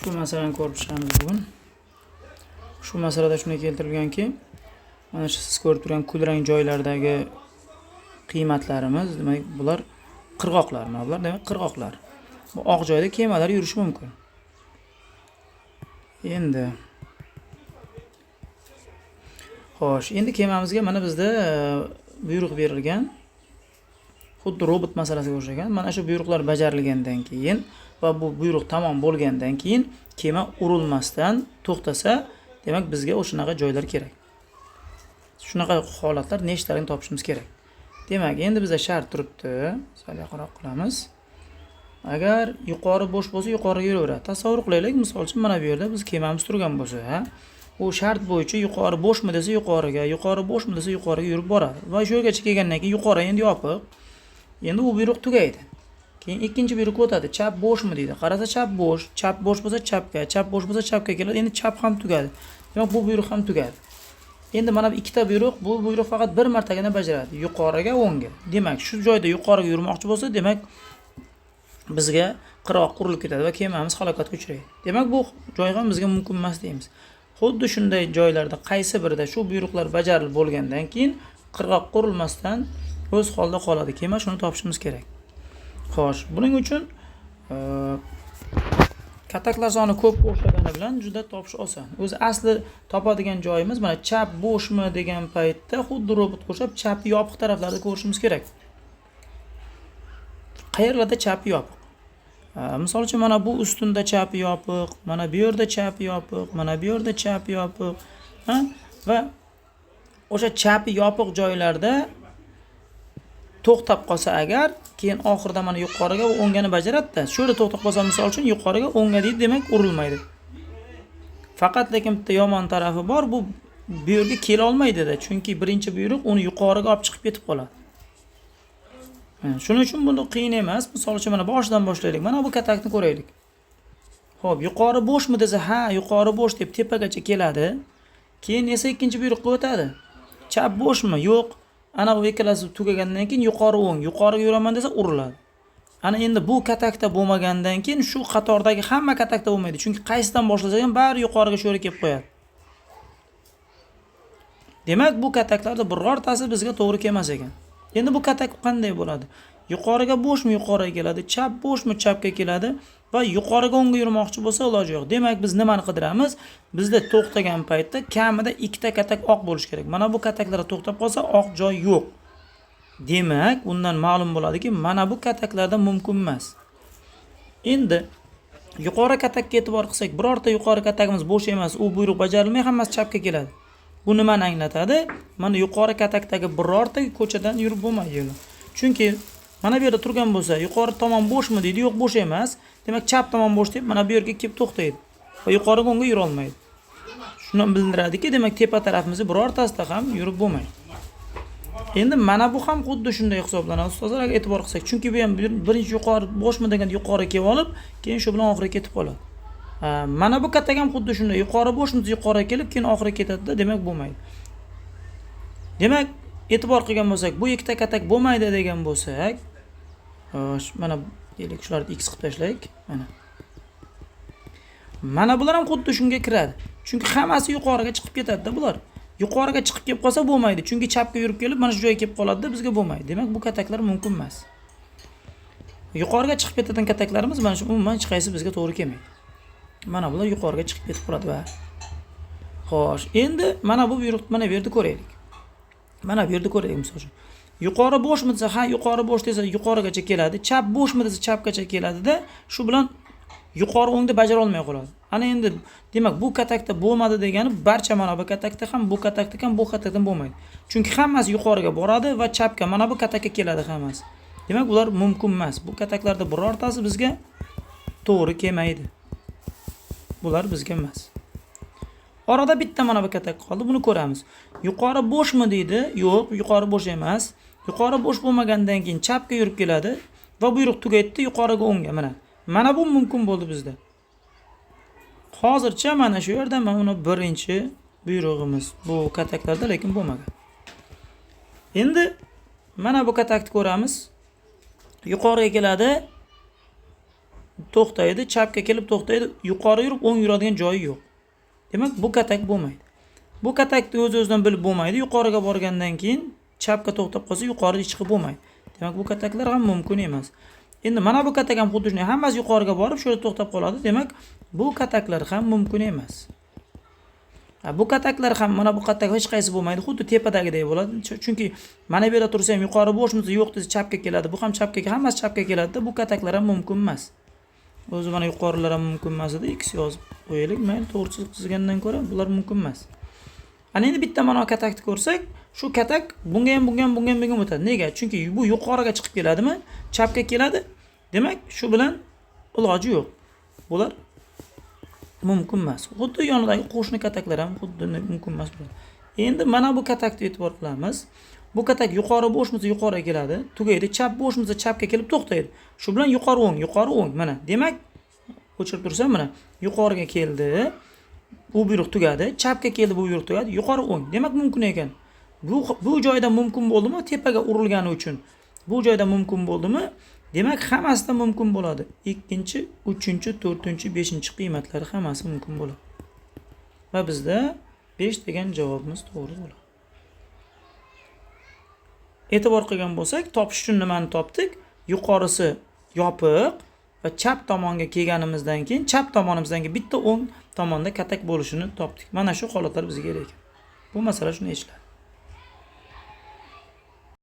Ushbu masalani ko'rib chiqamiz bugun. Shu masalada shunday keltirilganki, mana shu siz ko'rib turgan kulrang joylardagi qiymatlarimiz, demak, bular qirg'oqlar, mana bular demak qirg'oqlar. Bu oq joyda kemalar yurishi mumkin. Endi xo'sh, endi kemamizga mana bizda buyruq berilgan. Xuddi robot masalasiga o'xshagan. Mana shu buyruqlar bajarilgandan keyin va bu buyruq tamom bo'lgandan keyin kema urilmasdan to'xtasa, demak bizga o'shanaqa joylar kerak. Shunaqa holatlar nechtaligini topishimiz kerak. Demak, endi bizda shart turibdi. Sal yaqinroq qilamiz. Agar yuqori bo'sh bo'lsa, yuqoriga yuraveradi. Tasavvur qilaylik, misol uchun mana bu yerda biz kemamiz turgan bo'lsa, u shart bo'yicha yuqori bo'shmi desa yuqoriga, yuqori bo'shmi desa yuqoriga yurib boradi. Va shu yergacha kelgandan keyin yuqori endi yopiq. Endi u buyruq tugaydi. Keyin ikkinchi buyruq o'tadi. Chap bo'shmi deydi. Qarasa chap bo'sh, chap bo'sh bo'lsa chapga, chap bo'sh bo'lsa chapga keladi. Endi chap ham tugadi. Demak, bu buyruq ham tugadi. Endi mana bu ikkita buyruq, bu buyruq faqat bir martagina bajaradi. Yuqoriga, o'ngga. Demak, shu joyda yuqoriga yurmoqchi bo'lsa, demak bizga qirg'oq qurilib ketadi va kemamiz halokatga uchraydi. Demak, bu joy ham bizga mumkin emas deymiz. Xuddi shunday joylarda qaysi birida shu buyruqlar bajarilib bo'lgandan keyin qirg'oq qurilmasdan o'z holida qoladi. Kema shuni topishimiz kerak. Xo'sh, buning uchun kataklar soni ko'p o'xshagani bilan juda topish oson. O'zi asli topadigan joyimiz mana chap bo'shmi degan paytda xuddi robotga o'xshab chapni yopiq taraflarni ko'rishimiz kerak. Qayerlarda chapi yopiq? Misol uchun mana bu ustunda chapi yopiq, mana bu yerda chapi yopiq, mana bu yerda chapi yopiq, va o'sha chapi yopiq joylarda to'xtab qolsa agar, keyin oxirida mana yuqoriga va o'ngani bajaradi-da. Shu yerda to'xtab qolsa, misol uchun yuqoriga o'ngga deydi, demak urilmaydi. Faqat lekin bitta yomon tarafi bor, bu yerga kela olmaydi-da, chunki birinchi buyruq uni yuqoriga olib chiqib ketib qoladi. Shuning uchun buni qiyin emas. Misol uchun mana boshidan boshlaylik. Mana bu katakni ko'raylik. Xo'p, yuqori bo'shmi desa, ha, yuqori bo'sh deb tepagacha keladi. Keyin esa ikkinchi buyruqqa o'tadi. Chap bo'shmi? Yo'q. Ana u ikkalasi tugagandan keyin yuqori o'ng, yuqoriga yuraman desa uriladi. Ana endi bu katakda bo'lmagandan keyin shu qatordagi hamma katakda bo'lmaydi. Chunki qaysidan boshlasa ham bari yuqoriga sho'ra kelib qo'yadi. Demak, bu kataklarda birortasi bizga to'g'ri kelmas ekan. Endi bu katak qanday bo'ladi? Yuqoriga bo'shmi yuqoriga keladi, chap bo'shmi chapga keladi va yuqoriga o'ngga yurmoqchi bo'lsa iloji yo'q. Demak, biz nimani qidiramiz? Bizda to'xtagan paytda kamida ikkita katak oq bo'lish kerak. Mana bu kataklarda to'xtab qolsa oq joy yo'q. Demak, undan ma'lum bo'ladiki, mana bu kataklarda mumkin emas. Endi yuqori katakka e'tibor qilsak, birorta yuqori katakimiz bo'sh emas, u buyruq bajarilmay hammasi chapga keladi. Bu nimani anglatadi? Mana yuqori katakdagi birorta ko'chadan yurib bo'lmaydi. Chunki mana bu yerda turgan bo'lsa, yuqori tomon bo'shmi deydi, yo'q bo'sh emas. Demak, chap tomon bo'sh deb mana bu yerga kelib to'xtaydi va yuqoriga o'ngga yura olmaydi. Shuni bildiradiki, demak tepa tarafimizda birortasida ham yurib bo'lmaydi. Endi mana bu ham xuddi shunday hisoblanadi. Ustozlar, agar e'tibor qilsak, chunki bu ham birinchi yuqori bo'shmi degan yuqori kelib olib, keyin shu bilan oxiriga ketib qoladi. Mana bu katak ham xuddi shunday. Yuqori bo'shmi yuqoriga kelib, keyin oxiriga ketadi-da, demak bo'lmaydi. Demak, e'tibor qilgan bo'lsak, bu ikkita katak bo'lmaydi degan bo'lsak, mana deylik, shularni x qilib tashlaylik. Mana bular ham xuddi shunga kiradi. Chunki hammasi yuqoriga chiqib ketadi-da bular. Yuqoriga chiqib kelib qolsa bo'lmaydi. Chunki chapga yurib kelib, mana shu joyga kelib qoladi-da, bizga bo'lmaydi. Demak, bu kataklar mumkin emas. Yuqoriga chiqib ketadigan kataklarimiz mana shu umuman hech qaysi bizga to'g'ri kelmaydi. Mana bular yuqoriga chiqib ketib qoladi va xo'sh, endi mana bu buyruqni mana bu yerda ko'raylik. Mana bu yerda ko'raylik misol uchun. Yuqori bo'shmi desa, ha, yuqori bo'sh desa yuqorigacha keladi. Chap bo'shmi desa chapgacha keladi-da, shu bilan yuqori o'ngda bajara olmay qoladi. Ana endi demak, bu katakda bo'lmadi degani barcha mana bu katakda ham, bu katakda ham, bu katakda bo'lmaydi. Chunki hammasi yuqoriga boradi va chapga mana bu katakka keladi hammasi. Demak, ular mumkin emas. Bu kataklarda birortasi bizga to'g'ri kelmaydi. Bular bizga emas. Orada bitta mana bu katak qoldi, buni ko'ramiz. Yuqori bo'shmi deydi? Yo'q, yuqori bo'sh emas. Yuqori bo'sh bo'lmagandan keyin chapga yurib keladi va buyruq tugaydi yuqoriga o'ngga mana. Mana bu mumkin bo'ldi bizda. Hozircha mana shu yerda mana birinchi buyrug'imiz bu kataklarda lekin bo'lmagan. Endi mana bu katakni ko'ramiz. Yuqoriga keladi. to'xtaydi, chapga kelib to'xtaydi, yuqori yurib o'ng yuradigan joyi yo'q. Demak, bu katak bo'lmaydi. Bu katakni o'z-o'zidan bilib bo'lmaydi. Yuqoriga borgandan keyin chapga to'xtab qolsa, yuqoriga chiqib bo'lmaydi. Demak, bu kataklar ham mumkin emas. Endi mana bu katak ham xuddi shunday, hammasi yuqoriga borib, shu yerda to'xtab qoladi. Demak, bu kataklar ham mumkin emas. Bu kataklar ham mana bu katak hech qaysi bo'lmaydi, xuddi tepadagidek bo'ladi. Chunki mana bu yerda tursa ham yuqori bo'shmisi yo'q desa chapga keladi. Bu ham chapga, hammasi chapga keladi-da, bu kataklar ham mumkin emas. O'zi mana yuqorilar ham mumkin emas edi, x yozib qo'yaylik. Mayli, to'g'ri chizgandan ko'ra bular mumkin emas. Ana endi bitta mana katakni ko'rsak, shu katak bunga ham o'tadi. Nega? Chunki bu yuqoriga chiqib keladimi? Chapga keladi. Demak, shu bilan iloji yo'q. Bular mumkin emas. Xuddi yonidagi qo'shni kataklar ham xuddi mumkin emas. Endi mana bu katakni e'tibor qilamiz. Bu katak yuqori bo'shmasa yuqoriga keladi, tugaydi, chap bo'shmasa chapga kelib to'xtaydi. Shu bilan yuqori o'ng. Mana, demak, o'chirib tursam mana yuqoriga keldi, bu buyruq tugadi, chapga keldi, bu buyruq tugadi, yuqori o'ng. Demak, mumkin ekan. Bu joyda mumkin bo'ldimi? Tepaga urilgani uchun. Bu joyda mumkin bo'ldimi? Demak, hammasida mumkin bo'ladi. 2-chi, 3-chi, 4-chi, 5-chi qiymatlari hammasi mumkin bo'ladi. Va bizda 5 degan javobimiz to'g'ri bo'ladi. E'tibor qilgan bo'lsak, topish uchun nimani topdik? Yuqorisi yopiq va chap tomonga kelganimizdan keyin chap tomonimizdan bitta o'ng tomonda katak bo'lishini topdik. Mana shu holatlar bizga kerak ekan. Bu masala shuni eslatadi.